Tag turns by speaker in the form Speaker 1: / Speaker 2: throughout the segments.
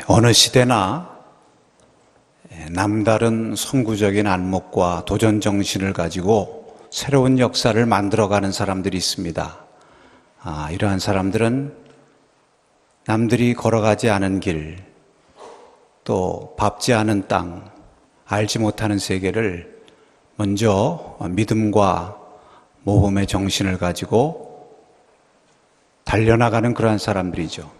Speaker 1: 어느 시대나 남다른 선구적인 안목과 도전 정신을 가지고 새로운 역사를 만들어가는 사람들이 있습니다. 이러한 사람들은 남들이 걸어가지 않은 길, 또 밟지 않은 땅, 알지 못하는 세계를 먼저 믿음과 모험의 정신을 가지고 달려나가는 그러한 사람들이죠.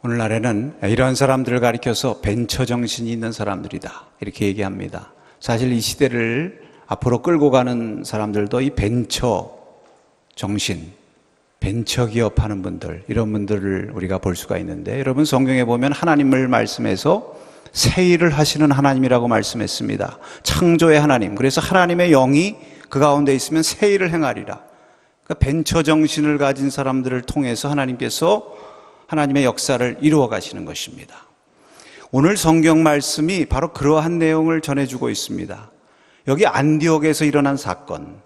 Speaker 1: 오늘날에는 이런 사람들을 가리켜서 벤처 정신이 있는 사람들이다, 이렇게 얘기합니다. 사실 이 시대를 앞으로 끌고 가는 사람들도 이 벤처 정신, 벤처 기업하는 분들, 이런 분들을 우리가 볼 수가 있는데, 여러분 성경에 보면 하나님을 말씀해서 새 일을 하시는 하나님이라고 말씀했습니다. 창조의 하나님, 그래서 하나님의 영이 그 가운데 있으면 새 일을 행하리라. 그러니까 벤처 정신을 가진 사람들을 통해서 하나님께서 하나님의 역사를 이루어 가시는 것입니다. 오늘 성경 말씀이 바로 그러한 내용을 전해주고 있습니다. 여기 안디옥에서 일어난 사건,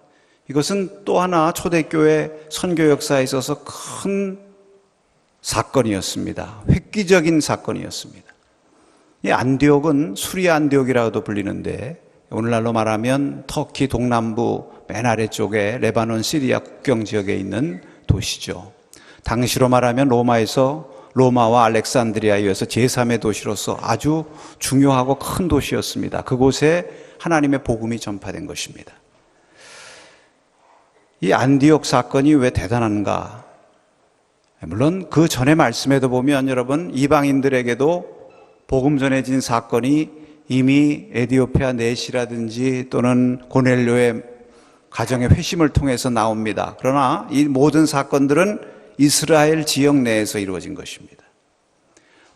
Speaker 1: 이것은 또 하나 초대교회 선교 역사에 있어서 큰 사건이었습니다. 획기적인 사건이었습니다. 이 안디옥은 수리아 안디옥이라고도 불리는데, 오늘날로 말하면 터키 동남부 맨 아래쪽에 레바논 시리아 국경 지역에 있는 도시죠. 당시로 말하면 로마와 알렉산드리아에 이어서 제3의 도시로서 아주 중요하고 큰 도시였습니다. 그곳에 하나님의 복음이 전파된 것입니다. 이 안디옥 사건이 왜 대단한가? 물론 그 전의 말씀에도 보면 여러분, 이방인들에게도 복음 전해진 사건이 이미 에디오피아 넷이라든지 또는 고넬료의 가정의 회심을 통해서 나옵니다. 그러나 이 모든 사건들은 이스라엘 지역 내에서 이루어진 것입니다.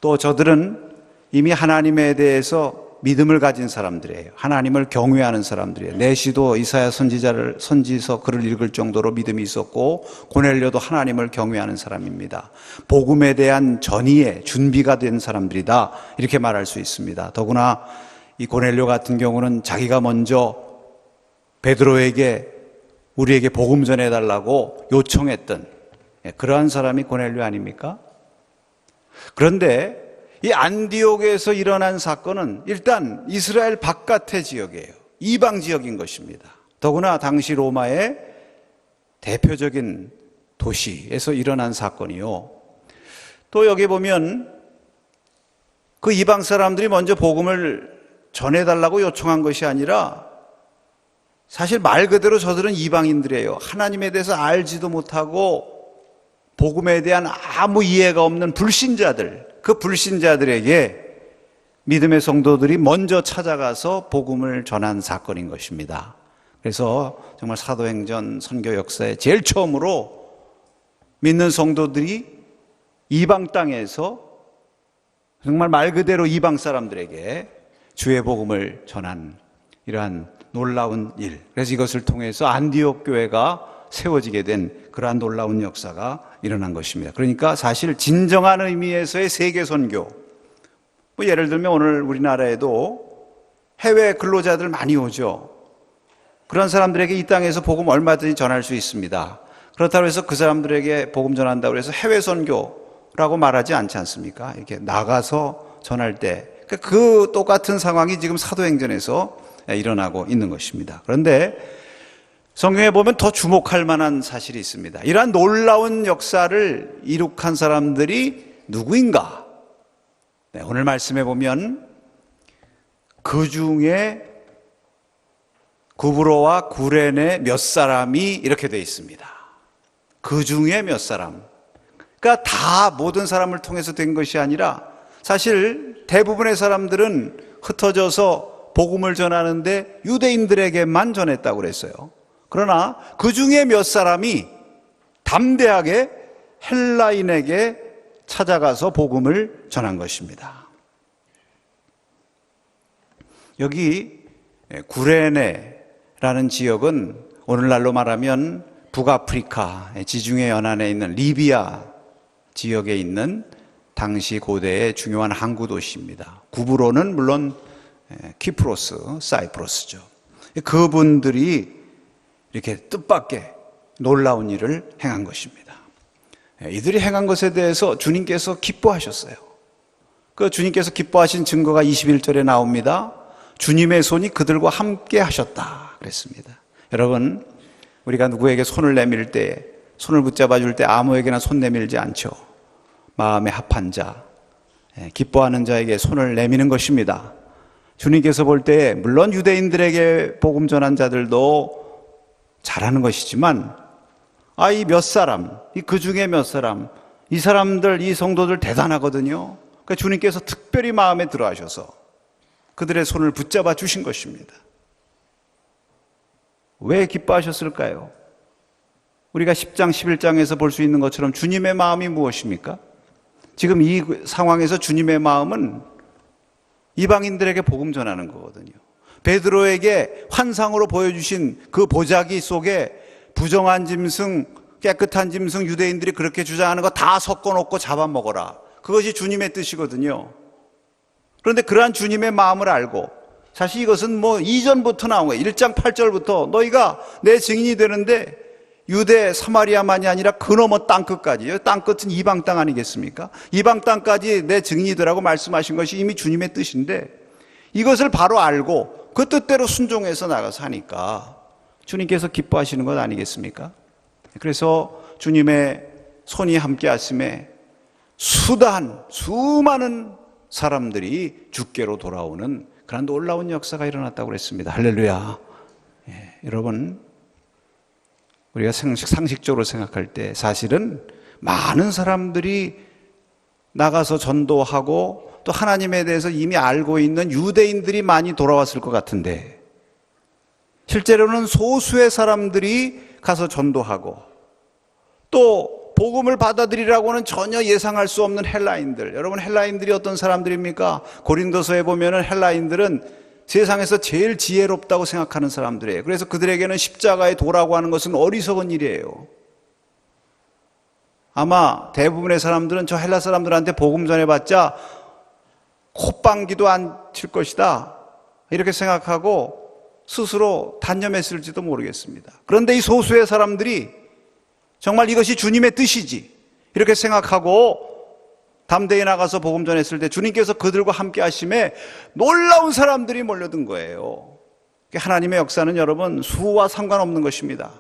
Speaker 1: 또 저들은 이미 하나님에 대해서 믿음을 가진 사람들이에요. 하나님을 경외하는 사람들이에요. 내시도 이사야 선지서 글을 읽을 정도로 믿음이 있었고, 고넬료도 하나님을 경외하는 사람입니다. 복음에 대한 전의에 준비가 된 사람들이다, 이렇게 말할 수 있습니다. 더구나 이 고넬료 같은 경우는 자기가 먼저 베드로에게 우리에게 복음 전해달라고 요청했던 그러한 사람이 고넬료 아닙니까? 그런데 이 안디옥에서 일어난 사건은 일단 이스라엘 바깥의 지역이에요. 이방 지역인 것입니다. 더구나 당시 로마의 대표적인 도시에서 일어난 사건이요. 또 여기 보면 그 이방 사람들이 먼저 복음을 전해달라고 요청한 것이 아니라, 사실 말 그대로 저들은 이방인들이에요. 하나님에 대해서 알지도 못하고 복음에 대한 아무 이해가 없는 불신자들, 그 불신자들에게 믿음의 성도들이 먼저 찾아가서 복음을 전한 사건인 것입니다. 그래서 정말 사도행전 선교 역사에 제일 처음으로 믿는 성도들이 이방 땅에서 정말 말 그대로 이방 사람들에게 주의 복음을 전한 이러한 놀라운 일, 그래서 이것을 통해서 안디옥 교회가 세워지게 된 그러한 놀라운 역사가 일어난 것입니다. 그러니까 사실 진정한 의미에서의 세계 선교, 예를 들면 오늘 우리나라에도 해외 근로자들 많이 오죠. 그런 사람들에게 이 땅에서 복음 얼마든지 전할 수 있습니다. 그렇다고 해서 그 사람들에게 복음 전한다고 해서 해외 선교라고 말하지 않지 않습니까? 이렇게 나가서 전할 때 그 똑같은 상황이 지금 사도행전에서 일어나고 있는 것입니다. 그런데 성경에 보면 더 주목할 만한 사실이 있습니다. 이러한 놀라운 역사를 이룩한 사람들이 누구인가? 오늘 말씀에 보면 그 중에 구브로와 구레네 몇 사람이 이렇게 되어 있습니다. 그 중에 몇 사람. 그러니까 다 모든 사람을 통해서 된 것이 아니라, 사실 대부분의 사람들은 흩어져서 복음을 전하는데 유대인들에게만 전했다고 그랬어요. 그러나 그 중에 몇 사람이 담대하게 헬라인에게 찾아가서 복음을 전한 것입니다. 여기 구레네라는 지역은 오늘날로 말하면 북아프리카 지중해 연안에 있는 리비아 지역에 있는 당시 고대의 중요한 항구 도시입니다. 구브로는 물론 키프로스, 사이프러스죠. 그분들이 이렇게 뜻밖의 놀라운 일을 행한 것입니다. 이들이 행한 것에 대해서 주님께서 기뻐하셨어요. 그 주님께서 기뻐하신 증거가 21절에 나옵니다. 주님의 손이 그들과 함께 하셨다 그랬습니다. 여러분, 우리가 누구에게 손을 내밀 때, 손을 붙잡아 줄 때 아무에게나 손 내밀지 않죠. 마음에 합한 자, 기뻐하는 자에게 손을 내미는 것입니다. 주님께서 볼 때 물론 유대인들에게 복음 전한 자들도 잘하는 것이지만 이 몇 사람, 그 중에 몇 사람, 이 사람들, 이 성도들 대단하거든요. 그러니까 주님께서 특별히 마음에 들어 하셔서 그들의 손을 붙잡아 주신 것입니다. 왜 기뻐하셨을까요? 우리가 10장, 11장에서 볼 수 있는 것처럼 주님의 마음이 무엇입니까? 지금 이 상황에서 주님의 마음은 이방인들에게 복음 전하는 거거든요. 베드로에게 환상으로 보여주신 그 보자기 속에 부정한 짐승, 깨끗한 짐승, 유대인들이 그렇게 주장하는 거 다 섞어놓고 잡아먹어라. 그것이 주님의 뜻이거든요. 그런데 그러한 주님의 마음을 알고, 사실 이것은 이전부터 나온 거예요. 1장 8절부터 너희가 내 증인이 되는데 유대 사마리아만이 아니라 그 너머 땅끝까지, 땅끝은 이방 땅 아니겠습니까? 이방 땅까지 내 증인이 되라고 말씀하신 것이 이미 주님의 뜻인데, 이것을 바로 알고 그 뜻대로 순종해서 나가서 하니까 주님께서 기뻐하시는 것 아니겠습니까? 그래서 주님의 손이 함께 하심에 수많은 사람들이 주께로 돌아오는 그런 놀라운 역사가 일어났다고 그랬습니다. 할렐루야. 여러분, 우리가 상식적으로 생각할 때 사실은 많은 사람들이 나가서 전도하고 또 하나님에 대해서 이미 알고 있는 유대인들이 많이 돌아왔을 것 같은데, 실제로는 소수의 사람들이 가서 전도하고 또 복음을 받아들이라고는 전혀 예상할 수 없는 헬라인들, 여러분 헬라인들이 어떤 사람들입니까? 고린도서에 보면은 헬라인들은 세상에서 제일 지혜롭다고 생각하는 사람들이에요. 그래서 그들에게는 십자가에 도라고 하는 것은 어리석은 일이에요. 아마 대부분의 사람들은 저 헬라 사람들한테 복음 전해봤자 콧방귀도 안 칠 것이다 이렇게 생각하고 스스로 단념했을지도 모르겠습니다. 그런데 이 소수의 사람들이 정말 이것이 주님의 뜻이지 이렇게 생각하고 담대히 나가서 복음 전했을 때 주님께서 그들과 함께 하심에 놀라운 사람들이 몰려든 거예요. 하나님의 역사는 여러분 수와 상관없는 것입니다.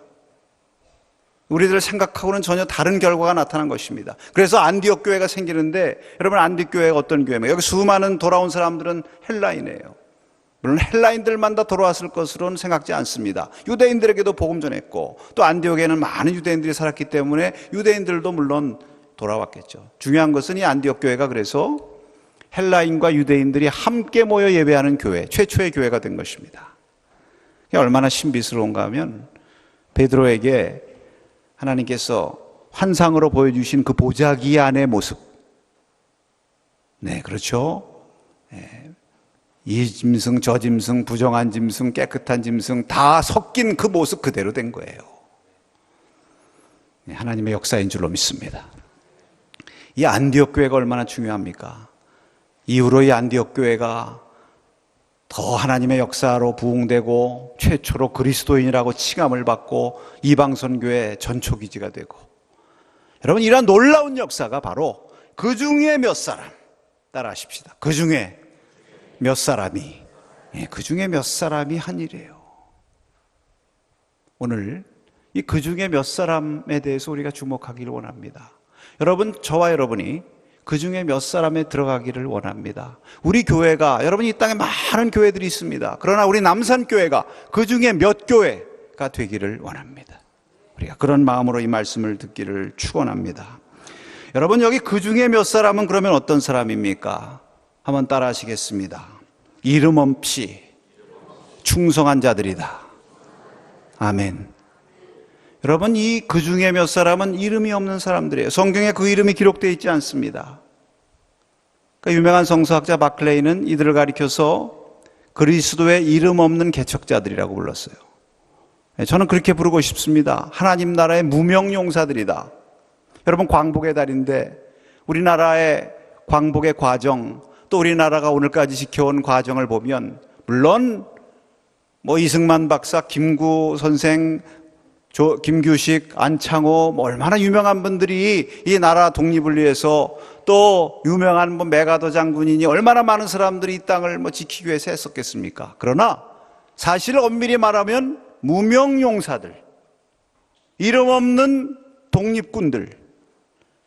Speaker 1: 우리들 생각하고는 전혀 다른 결과가 나타난 것입니다. 그래서 안디옥 교회가 생기는데, 여러분 안디옥 교회가 어떤 교회입니까? 여기 수많은 돌아온 사람들은 헬라인이에요. 물론 헬라인들만 다 돌아왔을 것으로는 생각지 않습니다. 유대인들에게도 복음 전했고 또 안디옥에는 많은 유대인들이 살았기 때문에 유대인들도 물론 돌아왔겠죠. 중요한 것은 이 안디옥 교회가 그래서 헬라인과 유대인들이 함께 모여 예배하는 교회, 최초의 교회가 된 것입니다. 얼마나 신비스러운가 하면 베드로에게 하나님께서 환상으로 보여주신 그 보자기 안의 모습, 네, 그렇죠. 이 짐승, 저 짐승, 부정한 짐승, 깨끗한 짐승 다 섞인 그 모습 그대로 된 거예요. 하나님의 역사인 줄로 믿습니다. 이 안디옥 교회가 얼마나 중요합니까? 이후로 이 안디옥 교회가 더 하나님의 역사로 부흥되고 최초로 그리스도인이라고 칭함을 받고 이방선교의 전초기지가 되고, 여러분 이러한 놀라운 역사가 바로 그 중에 몇 사람, 따라하십시다. 그 중에 몇 사람이, 그 중에 몇 사람이 한 일이에요. 오늘 이 그 중에 몇 사람에 대해서 우리가 주목하기를 원합니다. 여러분, 저와 여러분이 그 중에 몇 사람에 들어가기를 원합니다. 우리 교회가, 여러분 이 땅에 많은 교회들이 있습니다. 그러나 우리 남산교회가 그 중에 몇 교회가 되기를 원합니다. 우리가 그런 마음으로 이 말씀을 듣기를 축원합니다. 여러분 여기 그 중에 몇 사람은 그러면 어떤 사람입니까? 한번 따라 하시겠습니다. 이름 없이 충성한 자들이다. 아멘. 여러분 이 그 중에 몇 사람은 이름이 없는 사람들이에요. 성경에 그 이름이 기록되어 있지 않습니다. 그러니까 유명한 성서학자 바클레이는 이들을 가리켜서 그리스도의 이름 없는 개척자들이라고 불렀어요. 저는 그렇게 부르고 싶습니다. 하나님 나라의 무명용사들이다. 여러분 광복의 달인데 우리나라의 광복의 과정, 또 우리나라가 오늘까지 지켜온 과정을 보면 물론 이승만 박사, 김구 선생, 김규식, 안창호, 뭐 얼마나 유명한 분들이 이 나라 독립을 위해서, 또 유명한 뭐 메가더 장군이니 얼마나 많은 사람들이 이 땅을 뭐 지키기 위해서 했었겠습니까? 그러나 사실 엄밀히 말하면 무명용사들, 이름 없는 독립군들,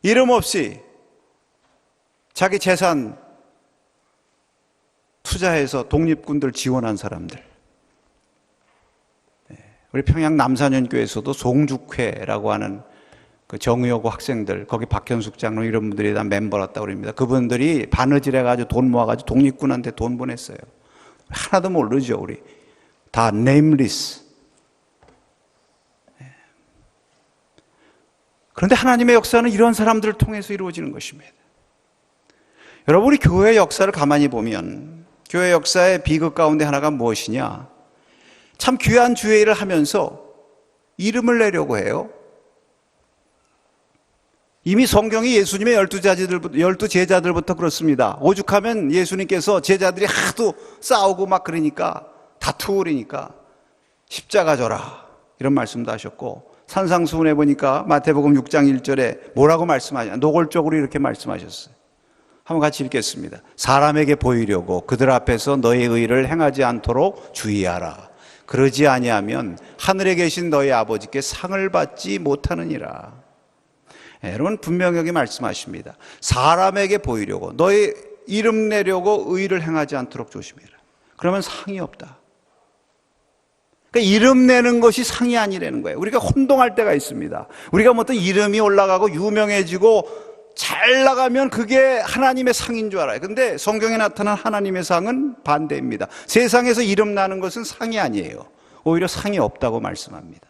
Speaker 1: 이름 없이 자기 재산 투자해서 독립군들 지원한 사람들. 우리 평양 남산연교에서도 송죽회라고 하는 그 정의여고 학생들, 거기 박현숙 장로 이런 분들이 다 멤버였다고 그럽니다. 그분들이 바느질해가지고 돈 모아가지고 독립군한테 돈 보냈어요. 하나도 모르죠, 우리. 다 네임리스. 그런데 하나님의 역사는 이런 사람들을 통해서 이루어지는 것입니다. 여러분, 우리 교회 역사를 가만히 보면 교회 역사의 비극 가운데 하나가 무엇이냐? 참 귀한 주의 일을 하면서 이름을 내려고 해요. 이미 성경이 예수님의 12제자들부터 그렇습니다. 오죽하면 예수님께서 제자들이 하도 싸우고 막 그러니까, 다투고 그러니까 십자가 져라 이런 말씀도 하셨고, 산상수훈에 보니까 마태복음 6장 1절에 뭐라고 말씀하냐, 노골적으로 이렇게 말씀하셨어요. 한번 같이 읽겠습니다. 사람에게 보이려고 그들 앞에서 너의 의를 행하지 않도록 주의하라. 그러지 아니하면 하늘에 계신 너희 아버지께 상을 받지 못하느니라. 여러분, 분명히 여기 말씀하십니다. 사람에게 보이려고, 너의 이름 내려고 의를 행하지 않도록 조심해라. 그러면 상이 없다. 그러니까 이름 내는 것이 상이 아니라는 거예요. 우리가 혼동할 때가 있습니다. 우리가 뭐 어떤 이름이 올라가고 유명해지고 잘 나가면 그게 하나님의 상인 줄 알아요. 근데 성경에 나타난 하나님의 상은 반대입니다. 세상에서 이름 나는 것은 상이 아니에요. 오히려 상이 없다고 말씀합니다.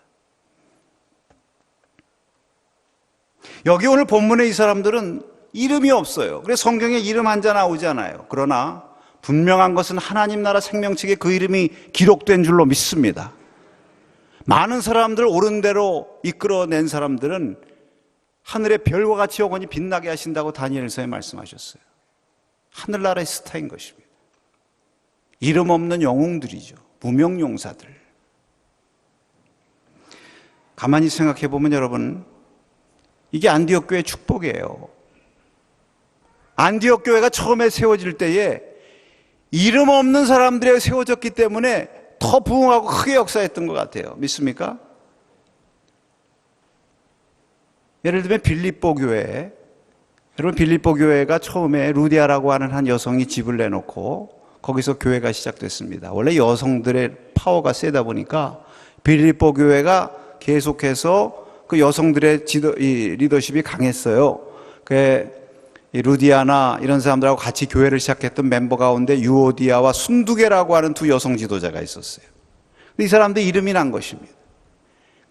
Speaker 1: 여기 오늘 본문의 이 사람들은 이름이 없어요. 그래서 성경에 이름 한자 나오잖아요. 그러나 분명한 것은 하나님 나라 생명책에 그 이름이 기록된 줄로 믿습니다. 많은 사람들을 옳은 대로 이끌어낸 사람들은 하늘의 별과 같이 영원히 빛나게 하신다고 다니엘서에 말씀하셨어요. 하늘나라의 스타인 것입니다. 이름 없는 영웅들이죠. 무명용사들. 가만히 생각해 보면 여러분, 이게 안디옥 교회의 축복이에요. 안디옥 교회가 처음에 세워질 때에 이름 없는 사람들이 세워졌기 때문에 더 부흥하고 크게 역사했던 것 같아요. 믿습니까? 예를 들면 빌립보 교회, 여러분 빌립보 교회가 처음에 루디아라고 하는 한 여성이 집을 내놓고 거기서 교회가 시작됐습니다. 원래 여성들의 파워가 세다 보니까 빌립보 교회가 계속해서 그 여성들의 리더십이 강했어요. 이 루디아나 이런 사람들하고 같이 교회를 시작했던 멤버 가운데 유오디아와 순두계라고 하는 두 여성 지도자가 있었어요. 근데 이 사람들 이름이 난 것입니다.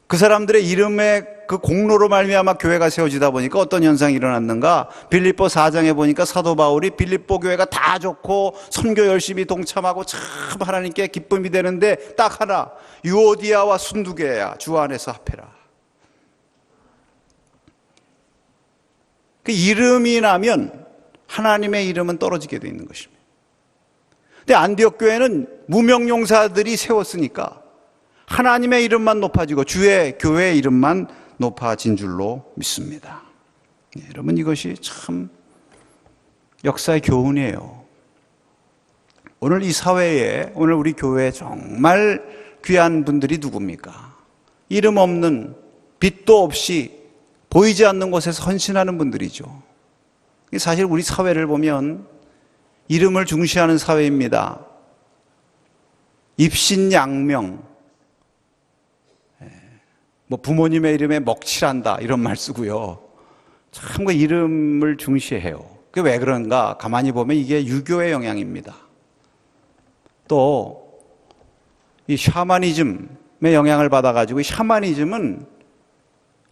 Speaker 1: 그 사람들의 이름의 그 공로로 말미암아 교회가 세워지다 보니까 어떤 현상이 일어났는가? 빌립보 4장에 보니까 사도 바울이 빌립보 교회가 다 좋고 선교 열심히 동참하고 참 하나님께 기쁨이 되는데 딱 하나, 유오디아와 순두계야, 주 안에서 합해라. 그 이름이 나면 하나님의 이름은 떨어지게 되어 있는 것입니다. 근데 안디옥 교회는 무명용사들이 세웠으니까 하나님의 이름만 높아지고 주의 교회의 이름만 높아진 줄로 믿습니다. 여러분, 이것이 참 역사의 교훈이에요. 오늘 이 사회에, 오늘 우리 교회에 정말 귀한 분들이 누굽니까? 이름 없는, 빛도 없이 보이지 않는 곳에서 헌신하는 분들이죠. 사실 우리 사회를 보면 이름을 중시하는 사회입니다. 입신양명, 뭐 부모님의 이름에 먹칠한다 이런 말 쓰고요. 참 그 이름을 중시해요. 그게 왜 그런가? 가만히 보면 이게 유교의 영향입니다. 또 이 샤머니즘의 영향을 받아가지고, 샤머니즘은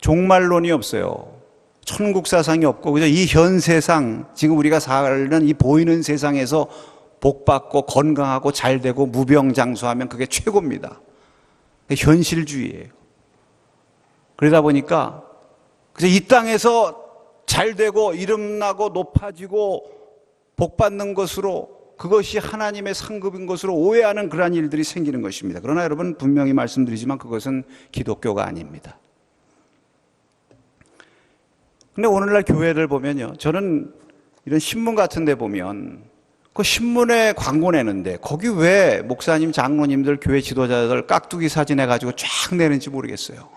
Speaker 1: 종말론이 없어요. 천국 사상이 없고, 그죠? 이 현 세상, 지금 우리가 사는 이 보이는 세상에서 복받고 건강하고 잘되고 무병장수하면 그게 최고입니다. 현실주의예요. 그러다 보니까 그래서 이 땅에서 잘되고 이름나고 높아지고 복받는 것으로 그것이 하나님의 상급인 것으로 오해하는 그러한 일들이 생기는 것입니다. 그러나 여러분 분명히 말씀드리지만 그것은 기독교가 아닙니다. 근데 오늘날 교회를 보면요, 저는 이런 신문 같은 데 보면 그 신문에 광고 내는데 거기 왜 목사님, 장로님들, 교회 지도자들 깍두기 사진 해가지고 쫙 내는지 모르겠어요.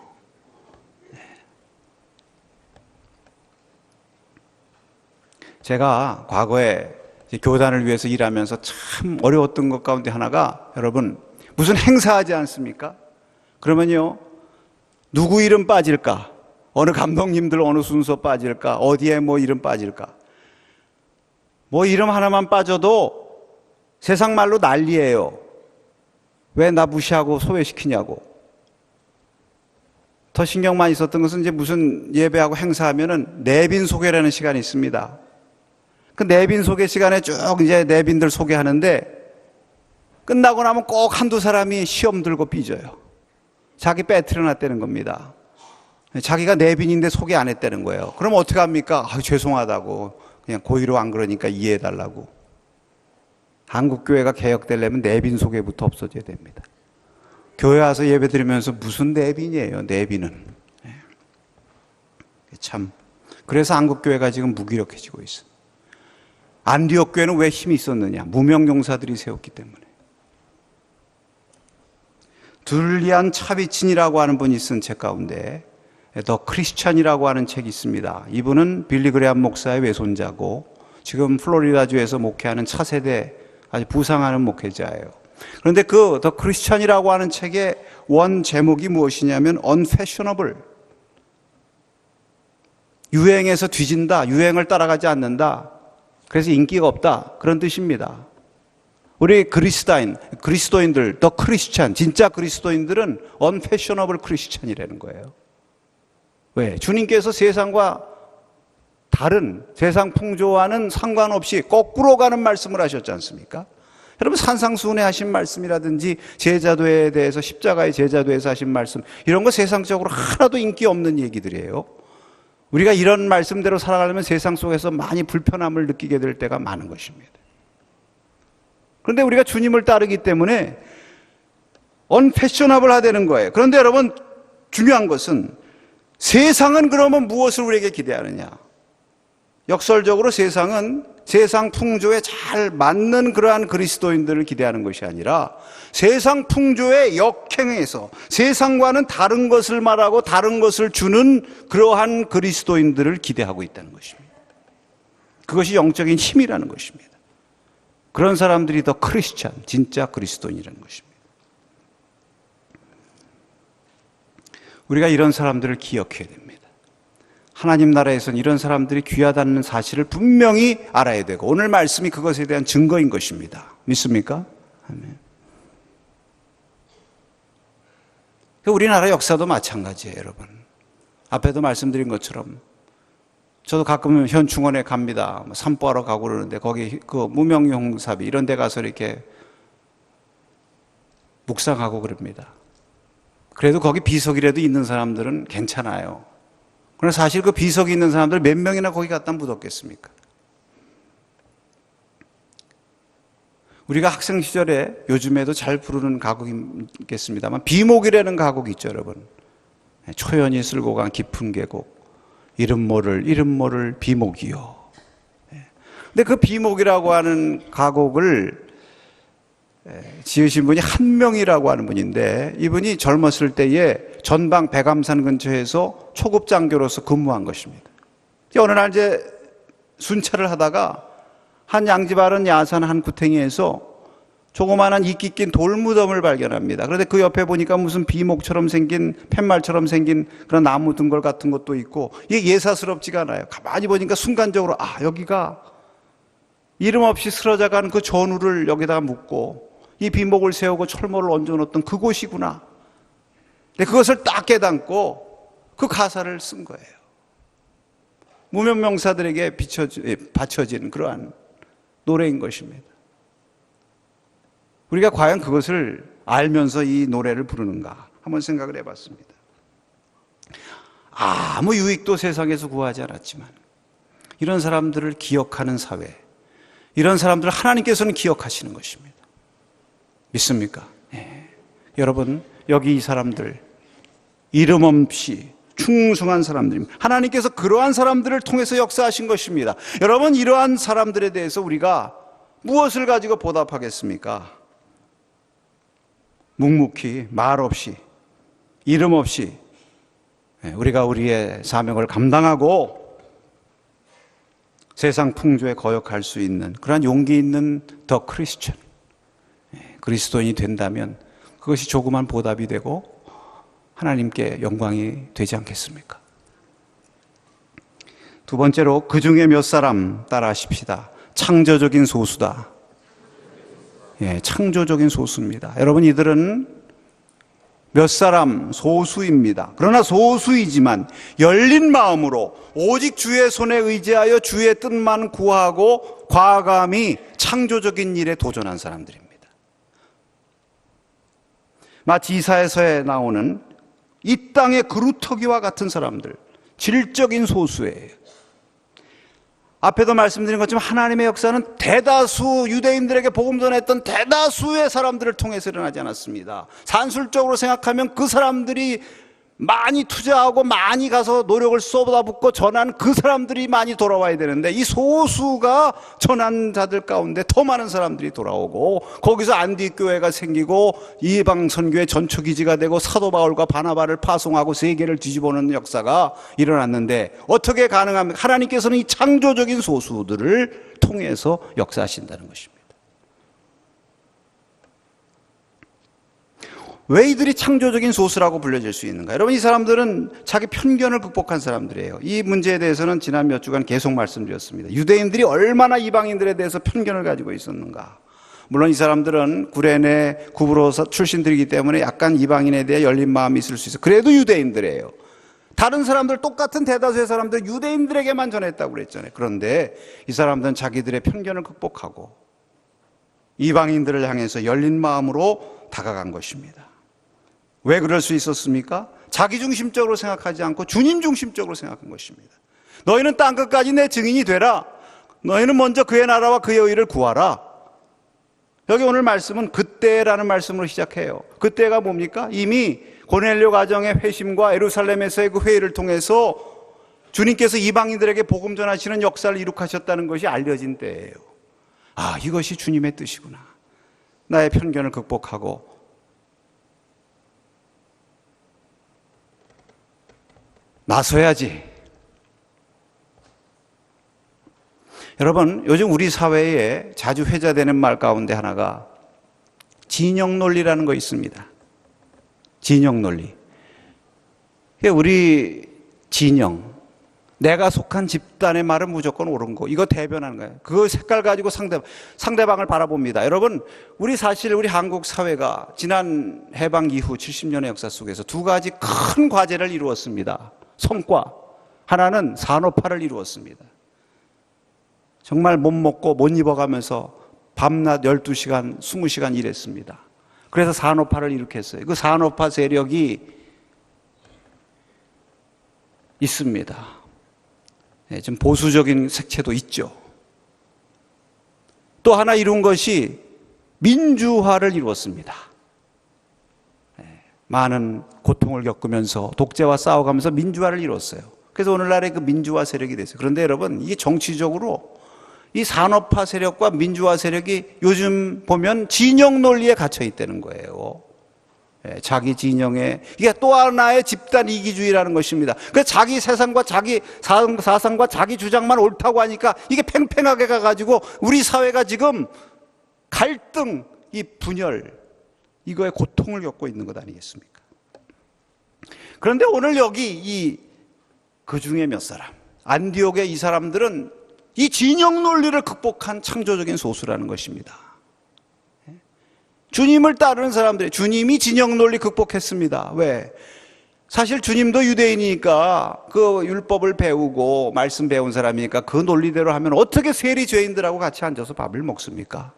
Speaker 1: 제가 과거에 교단을 위해서 일하면서 참 어려웠던 것 가운데 하나가, 여러분 무슨 행사하지 않습니까? 그러면요, 누구 이름 빠질까? 어느 감독님들 어느 순서 빠질까? 어디에 뭐 이름 빠질까? 뭐 이름 하나만 빠져도 세상 말로 난리예요. 왜 나 무시하고 소외시키냐고. 더 신경 많이 썼던 것은 이제 무슨 예배하고 행사하면은 내빈 소개라는 시간이 있습니다. 그 내빈 소개 시간에 쭉 이제 내빈들 소개하는데 끝나고 나면 꼭 한두 사람이 시험 들고 삐져요. 자기 빼트려 놨다는 겁니다. 자기가 내빈인데 소개 안 했다는 거예요. 그럼 어떻게 합니까? 죄송하다고. 그냥 고의로 안 그러니까 이해해달라고. 한국교회가 개혁되려면 내빈 소개부터 없어져야 됩니다. 교회 와서 예배 드리면서 무슨 내빈이에요, 내빈은. 참. 그래서 한국교회가 지금 무기력해지고 있어요. 안디옥 교회는 왜 힘이 있었느냐? 무명용사들이 세웠기 때문에. 둘리안 차비친이라고 하는 분이 쓴 책 가운데 더 크리스천이라고 하는 책이 있습니다. 이분은 빌리 그레함 목사의 외손자고 지금 플로리다주에서 목회하는 차세대 아주 부상하는 목회자예요. 그런데 그 더 크리스천이라고 하는 책의 원 제목이 무엇이냐면 unfashionable, 유행에서 뒤진다, 유행을 따라가지 않는다, 그래서 인기가 없다, 그런 뜻입니다. 우리 그리스도인들, 더 크리스천, 진짜 그리스도인들은 unfashionable 크리스천이라는 거예요. 왜? 주님께서 세상과 다른, 세상 풍조와는 상관없이 거꾸로 가는 말씀을 하셨지 않습니까? 여러분 산상수훈에 하신 말씀이라든지 제자도에 대해서, 십자가의 제자도에서 하신 말씀, 이런 거 세상적으로 하나도 인기 없는 얘기들이에요. 우리가 이런 말씀대로 살아가려면 세상 속에서 많이 불편함을 느끼게 될 때가 많은 것입니다. 그런데 우리가 주님을 따르기 때문에 언패셔너블 하다는 거예요. 그런데 여러분 중요한 것은 세상은 그러면 무엇을 우리에게 기대하느냐? 역설적으로 세상은 세상 풍조에 잘 맞는 그러한 그리스도인들을 기대하는 것이 아니라 세상 풍조에 역행해서 세상과는 다른 것을 말하고 다른 것을 주는 그러한 그리스도인들을 기대하고 있다는 것입니다. 그것이 영적인 힘이라는 것입니다. 그런 사람들이 더 크리스찬, 진짜 그리스도인이라는 것입니다. 우리가 이런 사람들을 기억해야 됩니다. 하나님 나라에서는 이런 사람들이 귀하다는 사실을 분명히 알아야 되고 오늘 말씀이 그것에 대한 증거인 것입니다. 믿습니까? 아멘. 우리나라 역사도 마찬가지예요, 여러분. 앞에도 말씀드린 것처럼 저도 가끔 현충원에 갑니다. 산보하러 가고 그러는데 거기 그 무명용사비 이런 데 가서 이렇게 묵상하고 그럽니다. 그래도 거기 비석이라도 있는 사람들은 괜찮아요. 그러나 사실 그 비석이 있는 사람들 몇 명이나 거기 갖다 묻었겠습니까? 우리가 학생 시절에 요즘에도 잘 부르는 가곡이겠습니다만 비목이라는 가곡이 있죠, 여러분. 초연이 쓸고 간 깊은 계곡, 이름 모를 비목이요. 근데 그 비목이라고 하는 가곡을 지으신 분이 한명이라고 하는 분인데 이분이 젊었을 때에 전방 백암산 근처에서 초급장교로서 근무한 것입니다. 어느 날 이제 순찰을 하다가 한 양지바른 야산 한 구탱이에서 조그마한 이끼 낀 돌무덤을 발견합니다. 그런데 그 옆에 보니까 무슨 비목처럼 생긴 팻말처럼 생긴 그런 나무 등걸 같은 것도 있고 이게 예사스럽지가 않아요. 가만히 보니까 순간적으로 여기가 이름 없이 쓰러져간 그 전우를 여기다가 묻고 이 비목을 세우고 철모를 얹어놓던 그곳이구나. 근데 그것을 딱 깨닫고 그 가사를 쓴 거예요. 무명명사들에게 바쳐진 그러한 노래인 것입니다. 우리가 과연 그것을 알면서 이 노래를 부르는가 한번 생각을 해봤습니다. 아무 유익도 세상에서 구하지 않았지만 이런 사람들을 기억하는 사회, 이런 사람들을 하나님께서는 기억하시는 것입니다. 믿습니까? 네. 여러분, 여기 이 사람들 이름 없이 충성한 사람들입니다. 하나님께서 그러한 사람들을 통해서 역사하신 것입니다. 여러분, 이러한 사람들에 대해서 우리가 무엇을 가지고 보답하겠습니까? 묵묵히 말 없이 이름 없이 우리가 우리의 사명을 감당하고 세상 풍조에 거역할 수 있는 그러한 용기 있는 더 크리스천, 그리스도인이 된다면 그것이 조그만 보답이 되고 하나님께 영광이 되지 않겠습니까? 두 번째로 그 중에 몇 사람 따라 하십시다. 창조적인 소수다. 창조적인 소수입니다. 여러분, 이들은 몇 사람 소수입니다. 그러나 소수이지만 열린 마음으로 오직 주의 손에 의지하여 주의 뜻만 구하고 과감히 창조적인 일에 도전한 사람들입니다. 마치 이사야서에 나오는 이 땅의 그루터기와 같은 사람들, 질적인 소수예요. 앞에도 말씀드린 것처럼 하나님의 역사는 대다수 유대인들에게 복음 전했던 대다수의 사람들을 통해서 일어나지 않았습니다. 산술적으로 생각하면 그 사람들이 많이 투자하고 많이 가서 노력을 쏟아붓고 전한 그 사람들이 많이 돌아와야 되는데 이 소수가 전한 자들 가운데 더 많은 사람들이 돌아오고 거기서 안디교회가 생기고 이방 선교의 전초기지가 되고 사도 바울과 바나바를 파송하고 세계를 뒤집어놓는 역사가 일어났는데 어떻게 가능합니까? 하나님께서는 이 창조적인 소수들을 통해서 역사하신다는 것입니다. 왜 이들이 창조적인 소수라고 불려질 수 있는가? 여러분, 이 사람들은 자기 편견을 극복한 사람들이에요. 이 문제에 대해서는 지난 몇 주간 계속 말씀드렸습니다. 유대인들이 얼마나 이방인들에 대해서 편견을 가지고 있었는가? 물론 이 사람들은 구레네 구브로 출신들이기 때문에 약간 이방인에 대해 열린 마음이 있을 수 있어요. 그래도 유대인들이에요. 다른 사람들, 똑같은 대다수의 사람들 유대인들에게만 전했다고 그랬잖아요. 그런데 이 사람들은 자기들의 편견을 극복하고 이방인들을 향해서 열린 마음으로 다가간 것입니다. 왜 그럴 수 있었습니까? 자기중심적으로 생각하지 않고 주님 중심적으로 생각한 것입니다. 너희는 땅끝까지 내 증인이 되라. 너희는 먼저 그의 나라와 그의 의를 구하라. 여기 오늘 말씀은 그때라는 말씀으로 시작해요. 그때가 뭡니까? 이미 고넬료 가정의 회심과 예루살렘에서의 그 회의를 통해서 주님께서 이방인들에게 복음 전하시는 역사를 이룩하셨다는 것이 알려진 때예요. 아, 이것이 주님의 뜻이구나. 나의 편견을 극복하고 나서야지. 여러분, 요즘 우리 사회에 자주 회자되는 말 가운데 하나가 진영 논리라는 거 있습니다. 진영 논리. 우리 진영, 내가 속한 집단의 말은 무조건 옳은 거, 이거 대변하는 거예요. 그 색깔 가지고 상대방을 바라봅니다. 여러분, 사실 우리 한국 사회가 지난 해방 이후 70년의 역사 속에서 두 가지 큰 과제를 이루었습니다. 성과. 하나는 산업화를 이루었습니다. 정말 못 먹고 못 입어가면서 밤낮 12시간, 20시간 일했습니다. 그래서 산업화를 일으켰어요. 그 산업화 세력이 있습니다. 좀 보수적인 색채도 있죠. 또 하나 이룬 것이 민주화를 이루었습니다. 많은 고통을 겪으면서 독재와 싸워가면서 민주화를 이뤘어요. 그래서 오늘날의 그 민주화 세력이 됐어요. 그런데 여러분, 이게 정치적으로 이 산업화 세력과 민주화 세력이 요즘 보면 진영 논리에 갇혀 있다는 거예요. 자기 진영에, 이게 또 하나의 집단 이기주의라는 것입니다. 그래서 자기 세상과 자기 사상과 자기 주장만 옳다고 하니까 이게 팽팽하게 가가지고 우리 사회가 지금 갈등, 이 분열, 이거에 고통을 겪고 있는 것 아니겠습니까? 그런데 오늘 여기 그 중에 몇 사람, 안디옥의 이 사람들은 이 진영 논리를 극복한 창조적인 소수라는 것입니다. 주님을 따르는 사람들이, 주님이 진영 논리 극복했습니다. 왜? 사실 주님도 유대인이니까 그 율법을 배우고 말씀 배운 사람이니까 그 논리대로 하면 어떻게 세리 죄인들하고 같이 앉아서 밥을 먹습니까?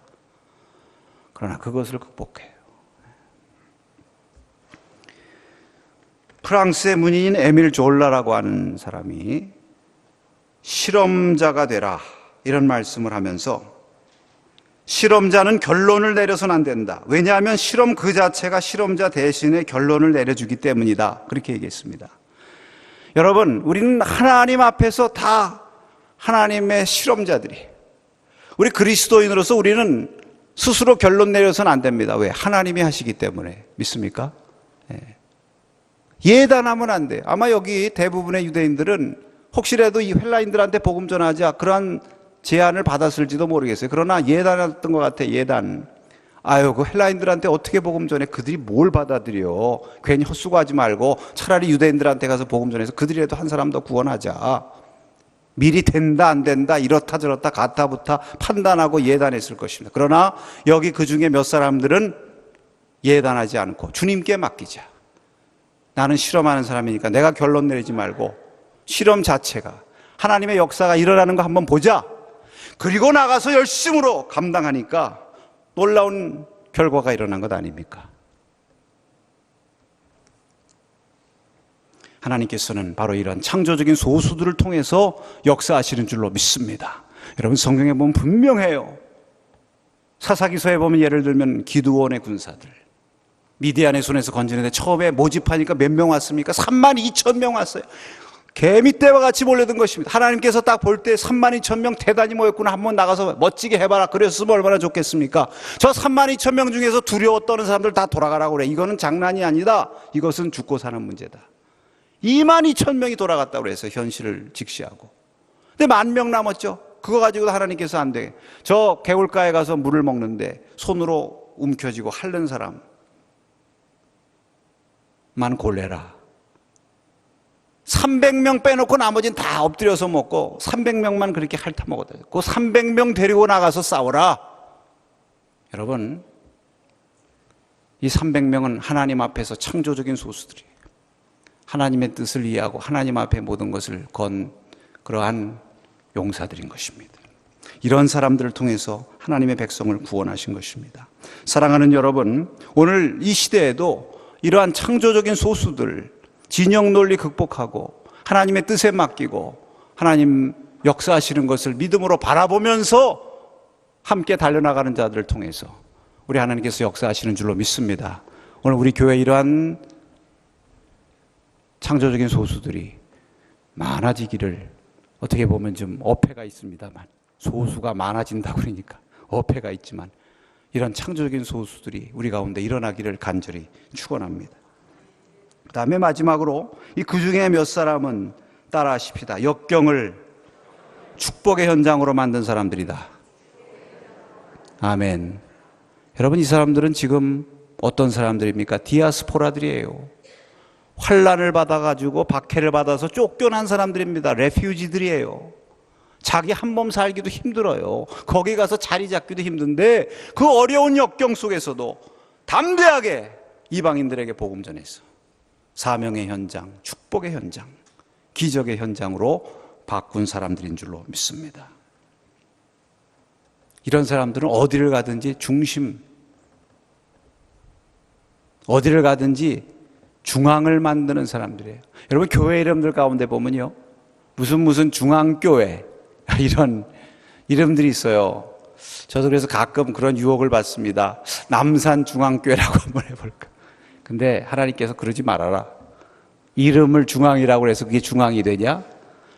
Speaker 1: 그러나 그것을 극복해요. 프랑스의 문인인 에밀 졸라라고 하는 사람이 실험자가 되라, 이런 말씀을 하면서 실험자는 결론을 내려서는 안 된다. 왜냐하면 실험 그 자체가 실험자 대신에 결론을 내려주기 때문이다. 그렇게 얘기했습니다. 여러분, 우리는 하나님 앞에서 다 하나님의 실험자들이, 우리 그리스도인으로서 우리는 스스로 결론 내려서는 안 됩니다. 왜? 하나님이 하시기 때문에. 믿습니까? 예단하면 안 돼요. 아마 여기 대부분의 유대인들은 혹시라도 이 헬라인들한테 복음 전하자 그러한 제안을 받았을지도 모르겠어요. 그러나 예단했던 것 같아요. 예단. 아유, 그 헬라인들한테 어떻게 복음 전해? 그들이 뭘 받아들여? 괜히 헛수고하지 말고 차라리 유대인들한테 가서 복음 전해서 그들이라도 한 사람 더 구원하자. 미리 된다 안 된다 이렇다 저렇다 가타부타 판단하고 예단했을 것입니다. 그러나 여기 그 중에 몇 사람들은 예단하지 않고 주님께 맡기자. 나는 실험하는 사람이니까 내가 결론 내리지 말고 실험 자체가 하나님의 역사가 일어나는 거 한번 보자. 그리고 나가서 열심으로 감당하니까 놀라운 결과가 일어난 것 아닙니까? 하나님께서는 바로 이런 창조적인 소수들을 통해서 역사하시는 줄로 믿습니다. 여러분, 성경에 보면 분명해요. 사사기서에 보면 예를 들면 기드온의 군사들, 미디안의 손에서 건지는데 처음에 모집하니까 몇 명 왔습니까? 32,000명 왔어요. 개미떼와 같이 몰려든 것입니다. 하나님께서 딱 볼 때 32,000명 대단히 모였구나, 한번 나가서 멋지게 해봐라 그랬으면 얼마나 좋겠습니까? 저 32,000명 중에서 두려워 떠는 사람들 다 돌아가라고 그래. 이거는 장난이 아니다. 이것은 죽고 사는 문제다. 22,000명이 돌아갔다고 그래서 현실을 직시하고. 근데 10,000명 남았죠. 그거 가지고도 하나님께서 안 돼. 저 개울가에 가서 물을 먹는데 손으로 움켜쥐고 핥는 사람만 골래라. 300명 빼놓고 나머지는 다 엎드려서 먹고 300명만 그렇게 핥아 먹었다. 그 300명 데리고 나가서 싸워라. 여러분, 이 300명은 하나님 앞에서 창조적인 소수들이에요. 하나님의 뜻을 이해하고 하나님 앞에 모든 것을 건 그러한 용사들인 것입니다. 이런 사람들을 통해서 하나님의 백성을 구원하신 것입니다. 사랑하는 여러분, 오늘 이 시대에도 이러한 창조적인 소수들, 진영 논리 극복하고 하나님의 뜻에 맡기고 하나님 역사하시는 것을 믿음으로 바라보면서 함께 달려나가는 자들을 통해서 우리 하나님께서 역사하시는 줄로 믿습니다. 오늘 우리 교회 이러한 창조적인 소수들이 많아지기를, 어떻게 보면 좀 어폐가 있습니다만, 소수가 많아진다고 그러니까 어폐가 있지만 이런 창조적인 소수들이 우리 가운데 일어나기를 간절히 축원합니다. 그 다음에 마지막으로 그 중에 몇 사람은 따라하십시다. 역경을 축복의 현장으로 만든 사람들이다. 아멘. 여러분, 이 사람들은 지금 어떤 사람들입니까? 디아스포라들이에요. 환난을 받아가지고 박해를 받아서 쫓겨난 사람들입니다. 레퓨지들이에요. 자기 한 몸 살기도 힘들어요. 거기 가서 자리 잡기도 힘든데 그 어려운 역경 속에서도 담대하게 이방인들에게 복음 전해서 사명의 현장, 축복의 현장, 기적의 현장으로 바꾼 사람들인 줄로 믿습니다. 이런 사람들은 어디를 가든지 어디를 가든지 중앙을 만드는 사람들이에요. 여러분, 교회 이름들 가운데 보면요, 무슨 중앙교회 이런 이름들이 있어요. 저도 그래서 가끔 그런 유혹을 받습니다. 남산중앙교회라고 한번 해볼까. 근데 하나님께서 그러지 말아라. 이름을 중앙이라고 해서 그게 중앙이 되냐?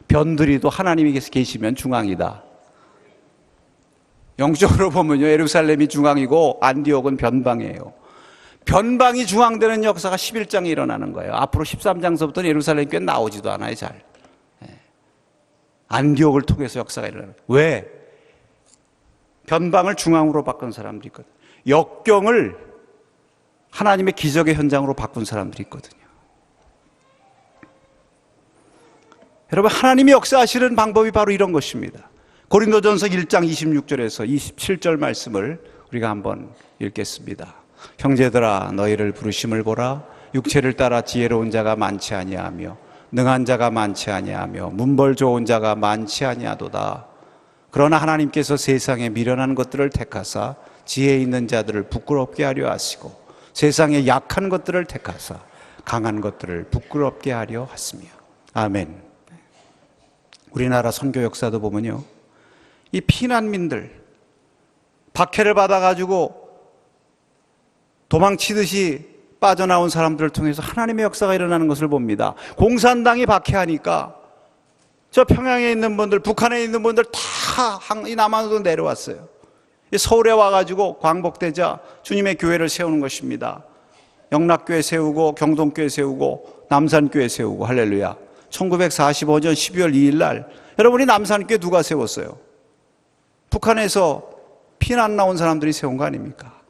Speaker 1: 변두리도 하나님이 계시면 중앙이다. 영적으로 보면요, 예루살렘이 중앙이고 안디옥은 변방이에요. 변방이 중앙되는 역사가 11장에 일어나는 거예요. 앞으로 13장서부터는 예루살렘 교회 나오지도 않아요, 잘. 안디옥을 통해서 역사가 일어나는 거예요. 왜? 변방을 중앙으로 바꾼 사람들이 있거든요. 역경을 하나님의 기적의 현장으로 바꾼 사람들이 있거든요. 여러분, 하나님이 역사하시는 방법이 바로 이런 것입니다. 고린도전서 1장 26절에서 27절 말씀을 우리가 한번 읽겠습니다. 형제들아, 너희를 부르심을 보라. 육체를 따라 지혜로운 자가 많지 아니하며 능한 자가 많지 아니하며 문벌 좋은 자가 많지 아니하도다. 그러나 하나님께서 세상에 미련한 것들을 택하사 지혜 있는 자들을 부끄럽게 하려 하시고 세상에 약한 것들을 택하사 강한 것들을 부끄럽게 하려 하시며. 아멘. 우리나라 선교 역사도 보면요, 이 피난민들, 박해를 받아가지고 도망치듯이 빠져나온 사람들을 통해서 하나님의 역사가 일어나는 것을 봅니다. 공산당이 박해하니까 저 평양에 있는 분들, 북한에 있는 분들 다 이 남한으로 내려왔어요. 서울에 와가지고 광복되자 주님의 교회를 세우는 것입니다. 영락교회 세우고 경동교회 세우고 남산교회 세우고 할렐루야. 1945년 12월 2일 날 여러분이 남산교회 누가 세웠어요? 북한에서 피난 나온 사람들이 세운 거 아닙니까?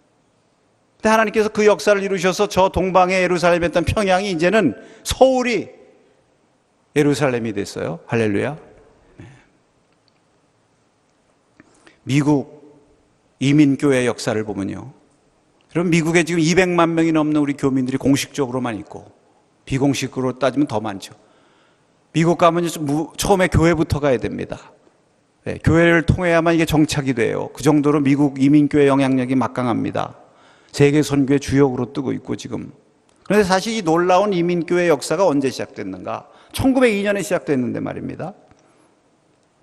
Speaker 1: 근데 하나님께서 그 역사를 이루셔서 저 동방의 예루살렘이었던 평양이 이제는 서울이 예루살렘이 됐어요. 할렐루야. 네. 미국 이민교회 역사를 보면요, 여러분 미국에 지금 200만 명이 넘는 우리 교민들이 공식적으로만 있고 비공식으로 따지면 더 많죠. 미국 가면 처음에 교회부터 가야 됩니다. 네, 교회를 통해야만 이게 정착이 돼요. 그 정도로 미국 이민교회 영향력이 막강합니다. 세계 선교의 주역으로 뜨고 있고 지금. 그런데 사실 이 놀라운 이민교회 역사가 언제 시작됐는가? 1902년에 시작됐는데 말입니다.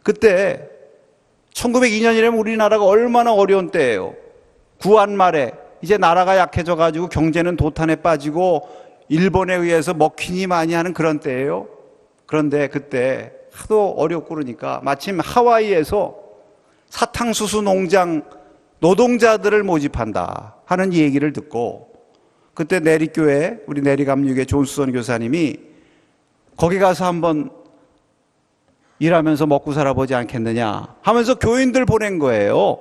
Speaker 1: 그때 1902년이라면 우리나라가 얼마나 어려운 때예요. 구한 말에 이제 나라가 약해져 가지고 경제는 도탄에 빠지고 일본에 의해서 먹히니 많이 하는 그런 때예요. 그런데 그때 하도 어렵고 그러니까 마침 하와이에서 사탕수수 농장 노동자들을 모집한다 하는 얘기를 듣고 그때 내리교회 우리 내리감육의 존수선 교사님이 거기 가서 한번 일하면서 먹고 살아보지 않겠느냐 하면서 교인들 보낸 거예요.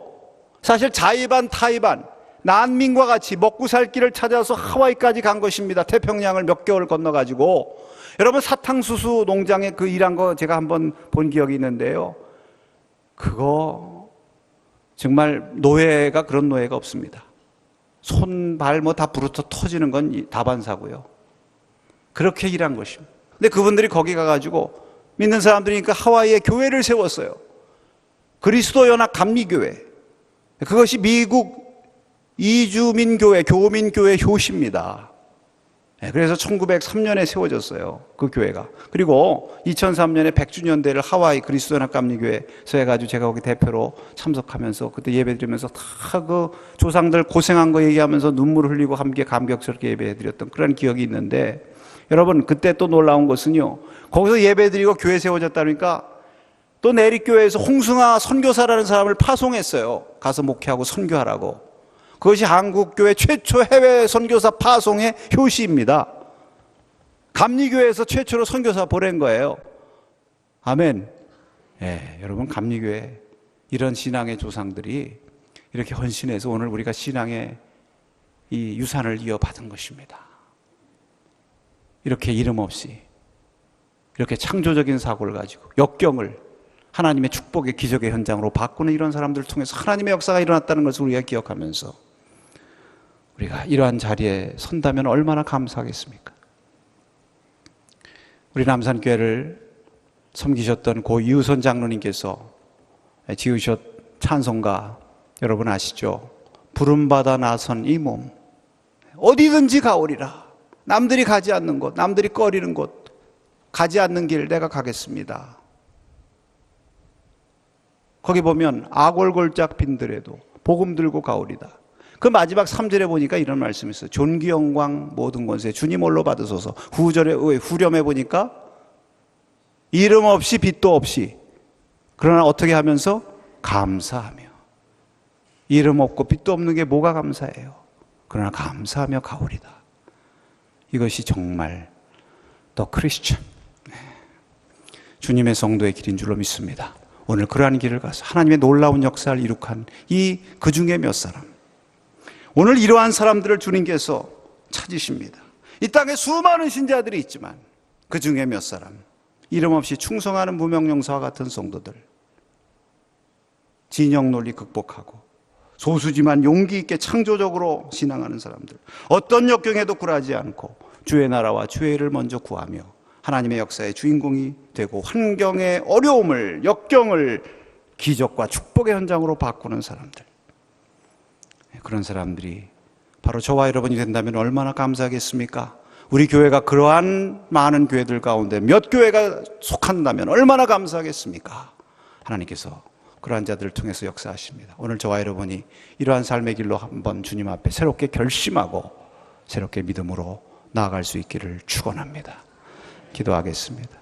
Speaker 1: 사실 자의반 타의반 난민과 같이 먹고 살 길을 찾아서 하와이까지 간 것입니다. 태평양을 몇 개월 건너가지고. 여러분 사탕수수 농장에 그 일한 거 제가 한번 본 기억이 있는데요, 그거 정말 노예가 그런 노예가 없습니다. 손, 발 뭐 다 부르터 터지는 건 다반사고요. 그렇게 일한 것입니다. 근데 그분들이 거기 가가지고 믿는 사람들이니까 하와이에 교회를 세웠어요. 그리스도 연합 감리교회. 그것이 미국 이주민교회, 교민교회 효시입니다. 그래서 1903년에 세워졌어요. 그 교회가. 그리고 2003년에 100주년 대를 하와이 그리스도 연합 감리교회에서 해가지고 제가 거기 대표로 참석하면서 그때 예배 드리면서 다 그 조상들 고생한 거 얘기하면서 눈물 흘리고 함께 감격스럽게 예배 드렸던 그런 기억이 있는데, 여러분 그때 또 놀라운 것은요, 거기서 예배 드리고 교회 세워졌다니까 또 내리교회에서 홍승아 선교사라는 사람을 파송했어요. 가서 목회하고 선교하라고. 그것이 한국교회 최초 해외 선교사 파송의 효시입니다. 감리교회에서 최초로 선교사 보낸 거예요. 아멘. 예, 여러분 감리교회 이런 신앙의 조상들이 이렇게 헌신해서 오늘 우리가 신앙의 이 유산을 이어받은 것입니다. 이렇게 이름 없이 이렇게 창조적인 사고를 가지고 역경을 하나님의 축복의 기적의 현장으로 바꾸는 이런 사람들을 통해서 하나님의 역사가 일어났다는 것을 우리가 기억하면서 우리가 이러한 자리에 선다면 얼마나 감사하겠습니까? 우리 남산교회를 섬기셨던 고 이우선 장로님께서 지으셨 찬송가 여러분 아시죠? 부름받아 나선 이 몸 어디든지 가오리라. 남들이 가지 않는 곳, 남들이 꺼리는 곳, 가지 않는 길 내가 가겠습니다. 거기 보면 아골골짝 빈들에도 복음 들고 가오리다. 그 마지막 3절에 보니까 이런 말씀이 있어요. 존귀 영광 모든 권세 주님 홀로 받으소서. 후절에 후렴에 보니까 이름 없이 빚도 없이, 그러나 어떻게 하면서 감사하며. 이름 없고 빚도 없는 게 뭐가 감사해요? 그러나 감사하며 가오리다. 이것이 정말 더 크리스천, 주님의 성도의 길인 줄로 믿습니다. 오늘 그러한 길을 가서 하나님의 놀라운 역사를 이룩한 이 그 중에 몇 사람, 오늘 이러한 사람들을 주님께서 찾으십니다. 이 땅에 수많은 신자들이 있지만 그 중에 몇 사람, 이름 없이 충성하는 무명령사와 같은 성도들, 진영 논리 극복하고 소수지만 용기 있게 창조적으로 신앙하는 사람들, 어떤 역경에도 굴하지 않고 주의 나라와 주의 일을 먼저 구하며 하나님의 역사의 주인공이 되고 환경의 어려움을, 역경을 기적과 축복의 현장으로 바꾸는 사람들, 그런 사람들이 바로 저와 여러분이 된다면 얼마나 감사하겠습니까? 우리 교회가 그러한 많은 교회들 가운데 몇 교회가 속한다면 얼마나 감사하겠습니까? 하나님께서 그러한 자들을 통해서 역사하십니다. 오늘 저와 여러분이 이러한 삶의 길로 한번 주님 앞에 새롭게 결심하고 새롭게 믿음으로 나아갈 수 있기를 축원합니다. 기도하겠습니다.